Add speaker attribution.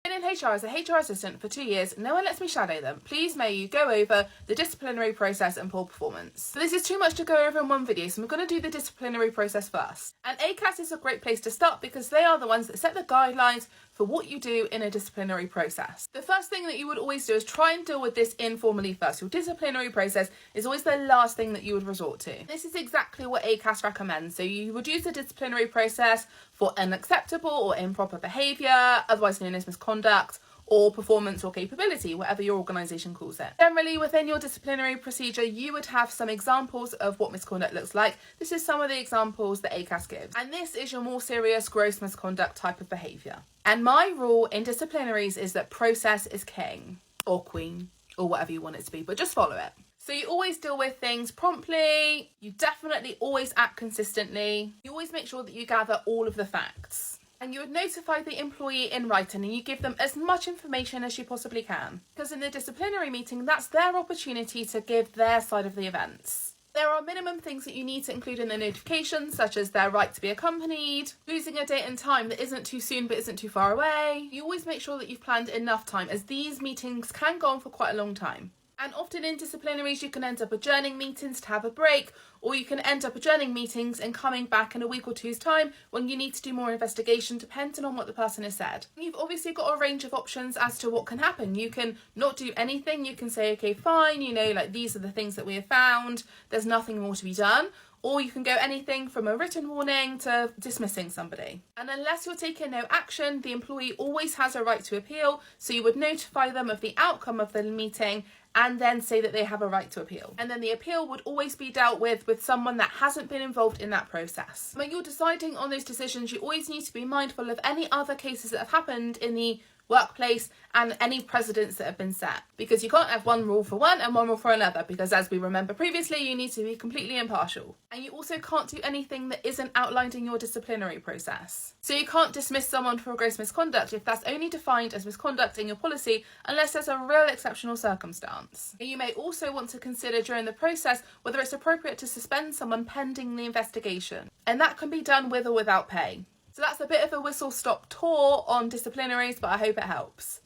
Speaker 1: Been in HR as a HR assistant for 2 years, no one lets me shadow them. Please may you go over the disciplinary process and poor performance. So this is too much to go over in one video, so I'm going to do the disciplinary process first. And ACAS is a great place to start because they are the ones that set the guidelines for what you do in a disciplinary process. The first thing that you would always do is try and deal with this informally first. Your disciplinary process is always the last thing that you would resort to. This is exactly what ACAS recommends. So you would use the disciplinary process for unacceptable or improper behaviour, otherwise known as misconduct, or performance or capability, whatever your organisation calls it. Generally, within your disciplinary procedure, you would have some examples of what misconduct looks like. This is some of the examples that ACAS gives. And this is your more serious gross misconduct type of behaviour. And my rule in disciplinaries is that process is king, or queen, or whatever you want it to be, but just follow it. So you always deal with things promptly, you definitely always act consistently, you always make sure that you gather all of the facts. And you would notify the employee in writing and you give them as much information as you possibly can. Because in the disciplinary meeting, that's their opportunity to give their side of the events. There are minimum things that you need to include in the notification, such as their right to be accompanied, losing a date and time that isn't too soon but isn't too far away. You always make sure that you've planned enough time, as these meetings can go on for quite a long time. And often in disciplinaries, you can end up adjourning meetings to have a break, or you can end up adjourning meetings and coming back in a week or two's time when you need to do more investigation, depending on what the person has said. You've obviously got a range of options as to what can happen. You can not do anything. You can say, okay, fine, like these are the things that we have found. There's nothing more to be done. Or you can go anything from a written warning to dismissing somebody. And unless you're taking no action, the employee always has a right to appeal. So you would notify them of the outcome of the meeting and then say that they have a right to appeal. And then the appeal would always be dealt with someone that hasn't been involved in that process. When you're deciding on those decisions, you always need to be mindful of any other cases that have happened in the workplace and any precedents that have been set, because you can't have one rule for one and one rule for another, because as we remember previously, you need to be completely impartial. And you also can't do anything that isn't outlined in your disciplinary process. So you can't dismiss someone for gross misconduct if that's only defined as misconduct in your policy, unless there's a real exceptional circumstance. You may also want to consider during the process whether it's appropriate to suspend someone pending the investigation, and that can be done with or without pay. So that's a bit of a whistle-stop tour on disciplinaries, but I hope it helps.